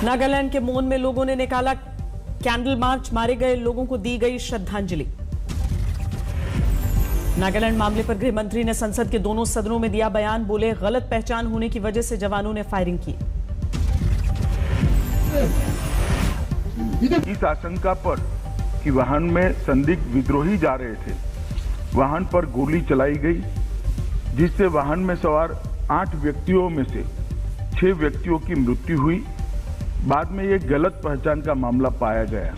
नागालैंड के मोन में लोगों ने निकाला कैंडल मार्च, मारे गए लोगों को दी गई श्रद्धांजलि। नागालैंड मामले पर गृह मंत्री ने संसद के दोनों सदनों में दिया बयान, बोले गलत पहचान होने की वजह से जवानों ने फायरिंग की। इस आशंका पर कि वाहन में संदिग्ध विद्रोही जा रहे थे, वाहन पर गोली चलाई गई, जिससे वाहन में सवार 8 व्यक्तियों में से 6 व्यक्तियों की मृत्यु हुई। बाद में ये गलत पहचान का मामला पाया गया।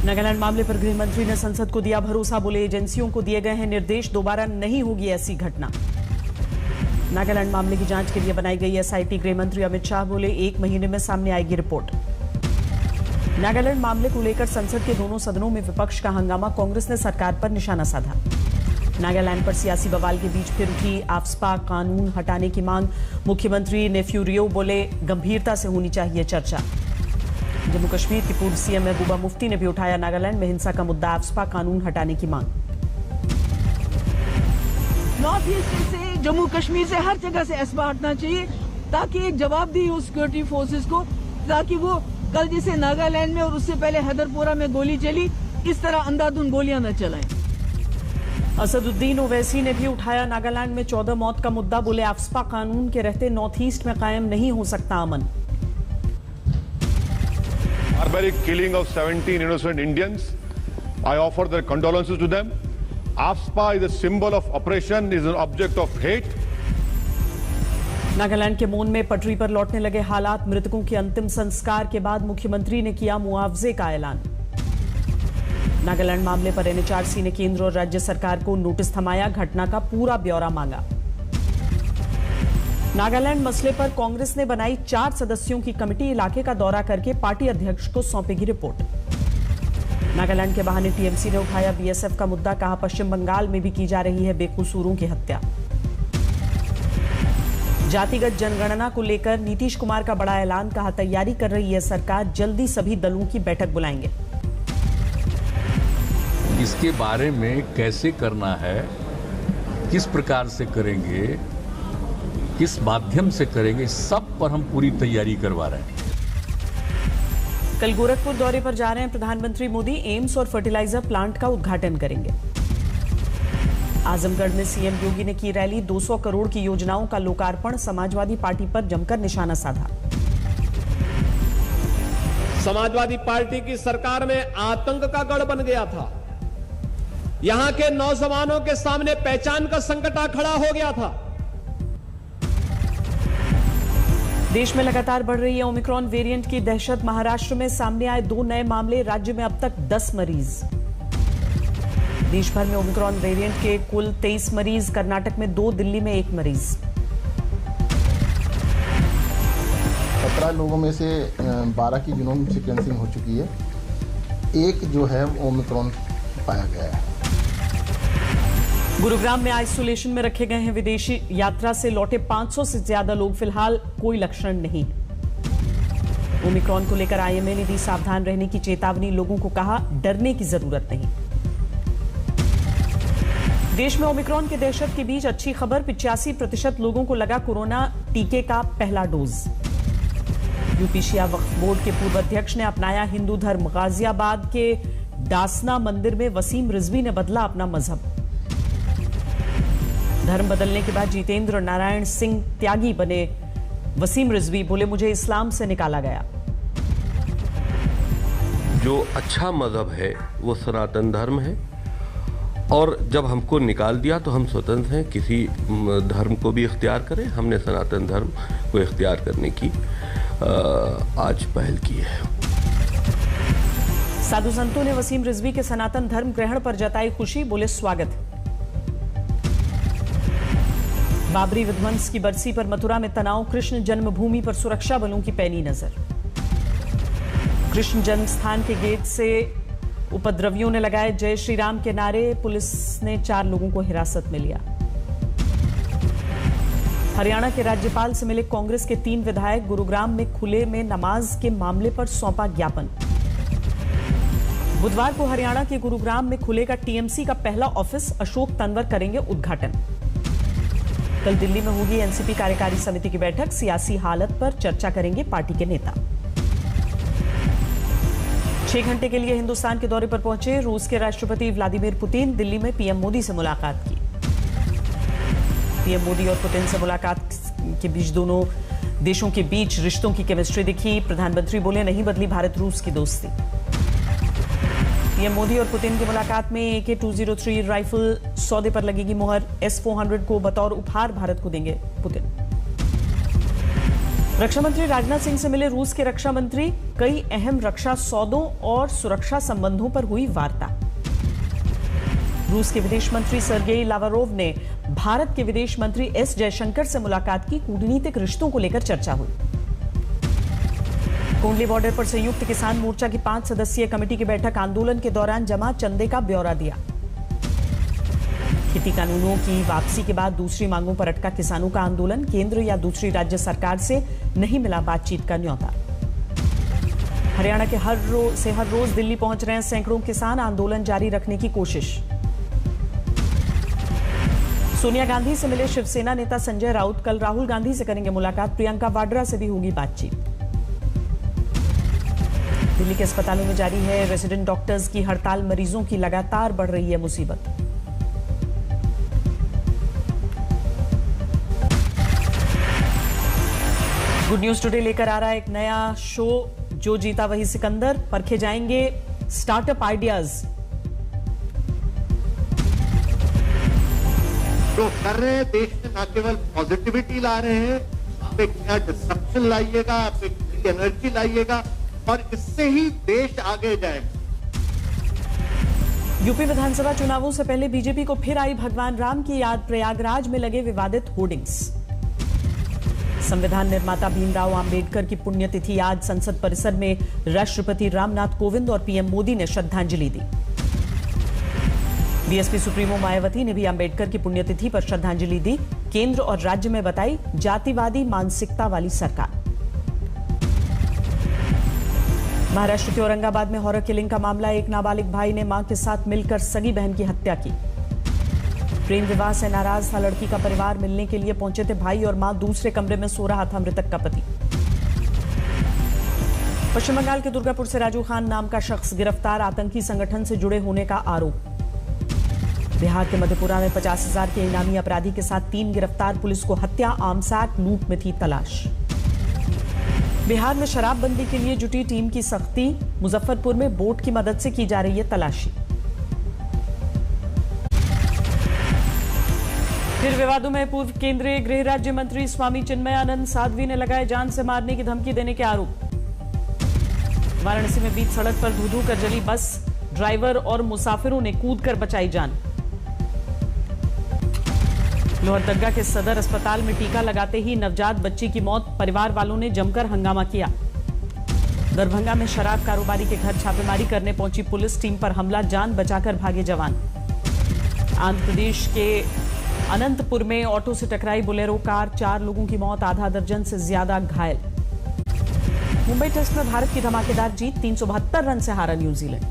नागालैंड मामले पर गृह मंत्री ने संसद को दिया भरोसा, बोले एजेंसियों को दिए गए हैं निर्देश, दोबारा नहीं होगी ऐसी घटना। नागालैंड मामले की जांच के लिए बनाई गई एसआईटी, गृह मंत्री अमित शाह बोले 1 महीने में सामने आएगी रिपोर्ट। नागालैंड मामले को लेकर संसद के दोनों सदनों में विपक्ष का हंगामा, कांग्रेस ने सरकार पर निशाना साधा। नागालैंड पर सियासी बवाल के बीच फिर उठी आफ्स्पा कानून हटाने की मांग, मुख्यमंत्री नेफ्यू रियो बोले गंभीरता से होनी चाहिए चर्चा। जम्मू कश्मीर की पूर्व सीएम महबूबा मुफ्ती ने भी उठाया नागालैंड में हिंसा का मुद्दा, आफ्स्पा कानून हटाने की मांग। नॉर्थ ईस्ट से, जम्मू कश्मीर से, हर जगह से एस्पा हटना चाहिए ताकि एक जवाब दी उस सिक्योरिटी फोर्सेस को, ताकि वो कल जैसे नागालैंड में और उससे पहले हैदरपुरा में गोली चली, इस तरह अंधाधुंध गोलियां न चलाएं। असदुद्दीन ओवैसी ने भी उठाया नागालैंड में 14 मौत का मुद्दा, बोले आफ्स्पा कानून के रहते नॉर्थ ईस्ट में कायम नहीं हो सकता अमन। Barbaric killing of 17 innocent Indians. I offer their condolences to them. AFSPA is a symbol of oppression, is an object of hate. Nagaland के मोन में पटरी पर लौटने लगे हालात, मृतकों के अंतिम संस्कार के बाद मुख्यमंत्री ने किया मुआवजे का ऐलान। नागालैंड मामले पर एनएचआरसी ने केंद्र और राज्य सरकार को नोटिस थमाया, घटना का पूरा ब्यौरा मांगा। नागालैंड मसले पर कांग्रेस ने बनाई 4 सदस्यों की कमेटी, इलाके का दौरा करके पार्टी अध्यक्ष को सौंपेगी रिपोर्ट। नागालैंड के बहाने टीएमसी ने उठाया बीएसएफ का मुद्दा, कहा पश्चिम बंगाल में भी की जा रही है बेकसूरों की हत्या। जातिगत जनगणना को लेकर नीतीश कुमार का बड़ा ऐलान, कहा तैयारी कर रही है सरकार, जल्दी सभी दलों की बैठक बुलाएंगे। इसके बारे में कैसे करना है, किस प्रकार से करेंगे, किस माध्यम से करेंगे, सब पर हम पूरी तैयारी करवा रहे हैं। कल गोरखपुर दौरे पर जा रहे हैं प्रधानमंत्री मोदी, एम्स और फर्टिलाइजर प्लांट का उद्घाटन करेंगे। आजमगढ़ में सीएम योगी ने की रैली, 200 करोड़ की योजनाओं का लोकार्पण, समाजवादी पार्टी पर जमकर निशाना साधा। समाजवादी पार्टी की सरकार में आतंक का गढ़ बन गया था, यहां के नौजवानों के सामने पहचान का संकट आ खड़ा हो गया था। देश में लगातार बढ़ रही है ओमिक्रॉन वेरिएंट की दहशत, महाराष्ट्र में सामने आए 2 नए मामले, राज्य में अब तक 10 मरीज। देश भर में ओमिक्रॉन वेरिएंट के कुल 23 मरीज, कर्नाटक में 2, दिल्ली में 1 मरीज। 17 लोगों में से 12 की जीनोम सीक्वेंसिंग हो चुकी है, 1 जो है ओमिक्रॉन पाया गया है। गुरुग्राम में आइसोलेशन में रखे गए हैं विदेशी, यात्रा से लौटे 500 से ज्यादा लोग, फिलहाल कोई लक्षण नहीं। ओमिक्रॉन को लेकर आईएमए ने दी सावधान रहने की चेतावनी, लोगों को कहा डरने की जरूरत नहीं। देश में ओमिक्रॉन के दहशत के बीच अच्छी खबर, 85% लोगों को लगा कोरोना टीके का पहला dose. UP Shia Waqf board के पूर्व अध्यक्ष ने अपनाया हिंदू धर्म, गाजियाबाद के डासना मंदिर में वसीम रिजवी ने बदला अपना मजहब। धर्म बदलने के बाद जितेंद्र नारायण सिंह त्यागी बने, वसीम रिजवी बोले मुझे इस्लाम से निकाला गया। जो अच्छा मजहब है वो सनातन धर्म है, और जब हमको निकाल दिया तो हम स्वतंत्र हैं, किसी धर्म को भी इख्तियार करें। हमने सनातन धर्म को इख्तियार करने की आज पहल की है। साधु संतों ने वसीम रिजवी के सनातन धर्म ग्रहण पर जताई खुशी, बोले स्वागत। बाबरी विध्वंस की बरसी पर मथुरा में तनाव, कृष्ण जन्मभूमि पर सुरक्षा बलों की पैनी नजर। कृष्ण जन्म स्थान के गेट से उपद्रवियों ने लगाए जय श्री राम के नारे, पुलिस ने 4 लोगों को हिरासत में लिया। हरियाणा के राज्यपाल से मिले कांग्रेस के 3 विधायक, गुरुग्राम में खुले में नमाज के मामले पर सौंपा ज्ञापन। बुधवार को हरियाणा के गुरुग्राम में खुलेगा टीएमसी का पहला ऑफिस, अशोक तंवर करेंगे उद्घाटन। कल दिल्ली में होगी एनसीपी कार्यकारी समिति की बैठक, सियासी हालत पर चर्चा करेंगे पार्टी के नेता। 6 घंटे के लिए हिंदुस्तान के दौरे पर पहुंचे रूस के राष्ट्रपति व्लादिमीर पुतिन, दिल्ली में पीएम मोदी से मुलाकात की। पीएम मोदी और पुतिन से मुलाकात के बीच दोनों देशों के बीच रिश्तों की केमिस्ट्री दिखी। प्रधानमंत्री बोले, नहीं बदली भारत रूस की दोस्ती। पीएम मोदी और पुतिन की मुलाकात में AK-203 राइफल सौदे पर लगेगी मुहर। S-400 को बतौर उपहार भारत को देंगे पुतिन। रक्षा मंत्री राजनाथ सिंह से मिले रूस के रक्षा मंत्री, कई अहम रक्षा सौदों और सुरक्षा संबंधों पर हुई वार्ता। रूस के विदेश मंत्री सर्गेई लावरोव ने भारत के विदेश मंत्री S जयशंकर से मुलाकात की, कूटनीतिक रिश्तों को लेकर चर्चा हुई। कोंडली बॉर्डर पर संयुक्त किसान मोर्चा की 5 सदस्यीय कमेटी की बैठक, आंदोलन के दौरान जमा चंदे का ब्यौरा दिया। खेती कानूनों की वापसी के बाद दूसरी मांगों पर अटका किसानों का आंदोलन, केंद्र या दूसरी राज्य सरकार से नहीं मिला बातचीत का न्योता। हरियाणा के हर रोज दिल्ली पहुंच रहे हैं सैकड़ों किसान, आंदोलन जारी रखने की कोशिश। सोनिया गांधी से मिले शिवसेना नेता संजय राउत, कल राहुल गांधी से करेंगे मुलाकात, प्रियंका वाड्रा से भी होगी बातचीत। दिल्ली के अस्पतालों में जारी है रेजिडेंट डॉक्टर्स की हड़ताल, मरीजों की लगातार बढ़ रही है मुसीबत। गुड न्यूज टुडे लेकर आ रहा है एक नया शो, जो जीता वही सिकंदर, परखे जाएंगे स्टार्टअप आइडियाज। जो कर रहे हैं देश में न केवल पॉजिटिविटी ला रहे हैं, आप एक नया डिस्ट्रक्शन लाइएगा, आप एक नई एनर्जी लाइएगा और इससे ही देश आगे जाएगा। यूपी विधानसभा चुनावों से पहले बीजेपी को फिर आई भगवान राम की याद, प्रयागराज में लगे विवादित होर्डिंग्स। संविधान निर्माता भीमराव अंबेडकर की पुण्यतिथि आज, संसद परिसर में राष्ट्रपति रामनाथ कोविंद और पीएम मोदी ने श्रद्धांजलि दी। बीएसपी सुप्रीमो मायावती ने भी अंबेडकर की पुण्यतिथि पर श्रद्धांजलि दी, केंद्र और राज्य में बताई जातिवादी मानसिकता वाली सरकार। महाराष्ट्र के औरंगाबाद में हॉरर किलिंग का मामला, एक नाबालिग भाई ने मां के साथ मिलकर सगी बहन की हत्या की। प्रेम विवाह से नाराज था लड़की का परिवार, मिलने के लिए पहुंचे थे भाई और मां, दूसरे कमरे में सो रहा था मृतक का पति। पश्चिम बंगाल के दुर्गापुर से राजू खान नाम का शख्स गिरफ्तार, आतंकी संगठन से जुड़े होने का आरोप। बिहार के मधेपुरा में 50,000 के इनामी अपराधी के साथ 3 गिरफ्तार, पुलिस को हत्या, आर्म्स एक्ट, लूट में थी तलाश। बिहार में शराबबंदी के लिए जुटी टीम की सख्ती, मुजफ्फरपुर में बोट की मदद से की जा रही है तलाशी। फिर विवादों में पूर्व केंद्रीय गृह राज्य मंत्री स्वामी चिन्मयानंद साध्वी ने लगाए जान से मारने की धमकी देने के आरोप। वाराणसी में बीच सड़क पर धू-धू कर जली बस, ड्राइवर और मुसाफिरों ने कूदकर बचाई जान। लोहरदगा के सदर अस्पताल में टीका लगाते ही नवजात बच्ची की मौत, परिवार वालों ने जमकर हंगामा किया। दरभंगा में शराब कारोबारी के घर छापेमारी करने पहुंची पुलिस, टीम पर हमला, जान बचाकर भागे जवान। आंध्र प्रदेश के अनंतपुर में ऑटो से टकराई बोलेरो कार, 4 लोगों की मौत, आधा दर्जन से ज्यादा घायल। मुंबई टेस्ट में भारत की धमाकेदार जीत, 372 रन से हारा न्यूजीलैंड।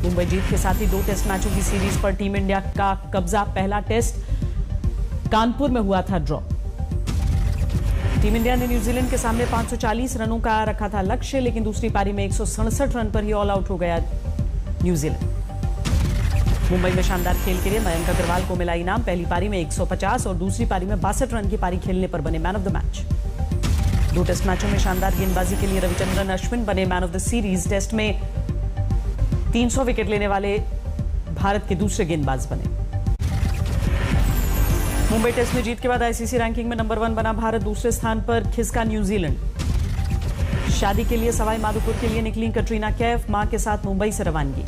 मुंबई जीत के साथ ही 2 टेस्ट मैचों की सीरीज पर टीम इंडिया का कब्जा। पहला टेस्ट कानपुर में हुआ था ड्रॉ। टीम इंडिया ने न्यूजीलैंड के सामने 540 रनों का रखा था लक्ष्य, लेकिन दूसरी पारी में 167 रन पर ही ऑल आउट हो गया न्यूजीलैंड। मुंबई में शानदार खेल के लिए मयंक अग्रवाल को मिला इनाम, पहली पारी में 150 और दूसरी पारी में 62 रन की पारी खेलने पर बने man of the match. 2 test मैचों में शानदार गेंदबाजी के लिए रविचंद्रन अश्विन बने man of the series. Test में 300 विकेट लेने वाले भारत के दूसरे गेंदबाज बने। मुंबई टेस्ट में जीत के बाद आईसीसी रैंकिंग में नंबर 1 बना भारत, दूसरे स्थान पर खिसका न्यूजीलैंड। शादी के लिए सवाई माधोपुर के लिए निकली कैटरीना कैफ, मां के साथ मुंबई से रवानगी।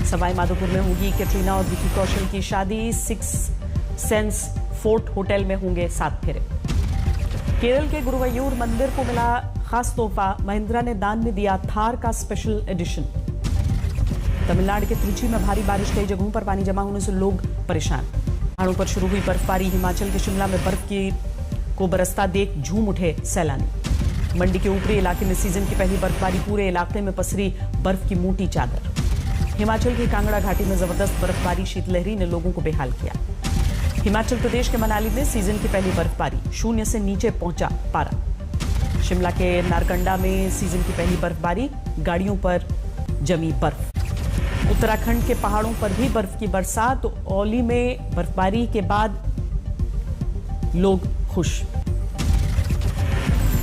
सवाई माधोपुर में होगी कैटरीना और विकी कौशल की शादी, 6 सेंस फोर्ट होटल में होंगे 7 फेरे। केरल के गुरुवायूर मंदिर को मिला खास तोहफा, महिंद्रा ने दान में दिया थार का स्पेशल एडिशन। तमिलनाडु के त्रिची में भारी बारिश, कई जगहों पर पानी जमा होने से लोग परेशान। पहाड़ों पर शुरू हुई बर्फबारी, हिमाचल के शिमला में बर्फ को बरसता देख झूम उठे सैलानी। मंडी के ऊपरी इलाके में सीजन की पहली बर्फबारी, पूरे इलाके में पसरी बर्फ की मोटी चादर। हिमाचल की कांगड़ा घाटी में जबरदस्त बर्फबारी, शीतलहरी ने लोगों को बेहाल किया। हिमाचल प्रदेश के मनाली में सीजन की पहली बर्फबारी, 0 से नीचे पहुंचा पारा। शिमला के नारकंडा में सीजन की पहली बर्फबारी, गाड़ियों पर जमी बर्फ। उत्तराखंड के पहाड़ों पर भी बर्फ की बरसात, औली में बर्फबारी के बाद लोग खुश।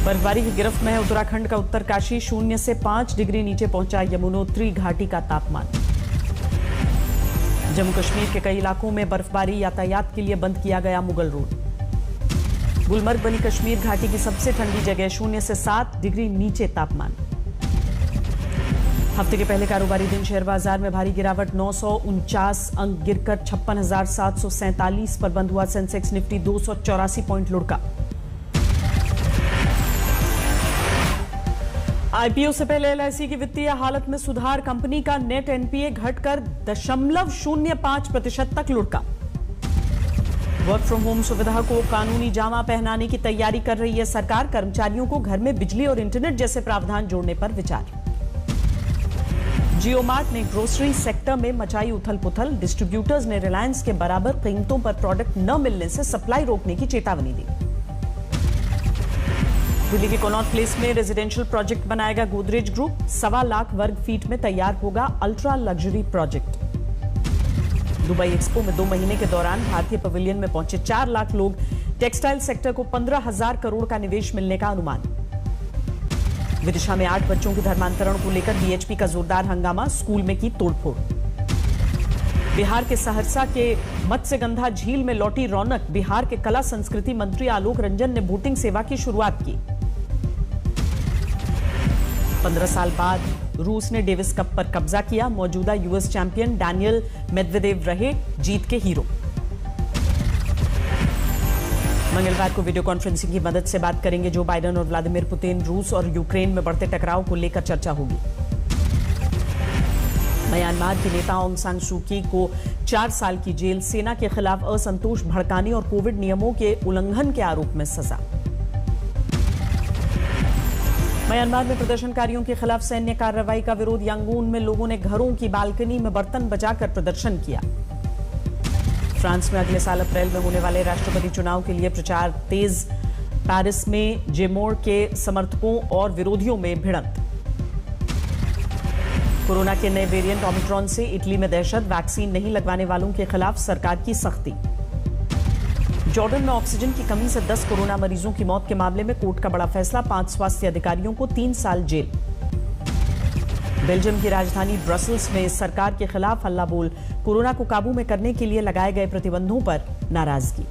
बर्फबारी की गिरफ्त में है उत्तराखंड का उत्तरकाशी, 0 से 5 डिग्री नीचे पहुंचा यमुनोत्री घाटी का तापमान। जम्मू कश्मीर के कई इलाकों में बर्फबारी, यातायात के लिए बंद किया गया मुगल रोड। गुलमर्ग बनी कश्मीर घाटी की सबसे ठंडी जगह, 0 से 7 डिग्री नीचे तापमान। हफ्ते के पहले कारोबारी दिन शेयर बाजार में भारी गिरावट, 949 अंक गिरकर 56,747 पर बंद हुआ। सेंसेक्स निफ्टी 284 पॉइंट लुढ़का। आईपीओ से पहले एलआईसी की वित्तीय हालत में सुधार, कंपनी का नेट एनपीए घटकर 0.05% तक लुढ़का। वर्क फ्रॉम होम सुविधा को कानूनी जामा पहनाने की तैयारी कर रही है सरकार, कर्मचारियों को घर में बिजली और इंटरनेट जैसे प्रावधान जोड़ने पर विचार। जियो मार्ट ने ग्रोसरी सेक्टर में मचाई उथल पुथल, डिस्ट्रीब्यूटर्स ने रिलायंस के बराबर कीमतों पर प्रोडक्ट न मिलने से सप्लाई रोकने की चेतावनी दी। दिल्ली के कनॉट प्लेस में रेजिडेंशियल प्रोजेक्ट बनाएगा गोदरेज ग्रुप, 1.25 लाख वर्ग फीट में तैयार होगा ultra luxury project. Dubai expo में 2 महीने के दौरान भारतीय पवेलियन में पहुंचे 4 लाख लोग, टेक्सटाइल सेक्टर को 15,000 करोड़ का निवेश मिलने का अनुमान। विदिशा में 8 बच्चों के धर्मांतरण को लेकर बीएचपी का जोरदार हंगामा, स्कूल में की तोड़फोड़। बिहार के सहरसा के मत्स्यगंधा झील में लौटी रौनक, बिहार के कला संस्कृति मंत्री आलोक रंजन ने बोटिंग सेवा की शुरुआत की। 15 साल बाद रूस ने डेविस कप पर कब्जा किया, मौजूदा यूएस चैंपियन डैनियल मेदवेदेव रहे जीत के हीरो। मंगलवार को वीडियो कॉन्फ्रेंसिंग की मदद से बात करेंगे जो बाइडेन और व्लादिमीर पुतिन, रूस और यूक्रेन में बढ़ते टकराव को लेकर चर्चा होगी। म्यांमार की नेता ऑंग सान सू की को 4 साल की जेल, सेना के खिलाफ असंतोष भड़काने और कोविड नियमों के उल्लंघन के आरोप में सजा। म्यांमार में प्रदर्शनकारियों के खिलाफ सैन्य कार्रवाई का विरोध, यांगून में लोगों ने घरों की बालकनी में बर्तन बजाकर प्रदर्शन किया। फ्रांस में अगले साल अप्रैल में होने वाले राष्ट्रपति चुनाव के लिए प्रचार तेज, पेरिस में जेमोर के समर्थकों और विरोधियों में भिड़ंत। कोरोना के नए वेरिएंट ओमिक्रॉन से इटली में दहशत, वैक्सीन नहीं लगवाने वालों के खिलाफ सरकार की सख्ती। जॉर्डन में ऑक्सीजन की कमी से 10 कोरोना मरीजों की मौत के मामले में कोर्ट का बड़ा फैसला, 5 स्वास्थ्य अधिकारियों को 3 साल जेल। बेल्जियम की राजधानी ब्रसल्स में सरकार के खिलाफ हल्ला बोल, कोरोना को काबू में करने के लिए लगाए गए प्रतिबंधों पर नाराजगी।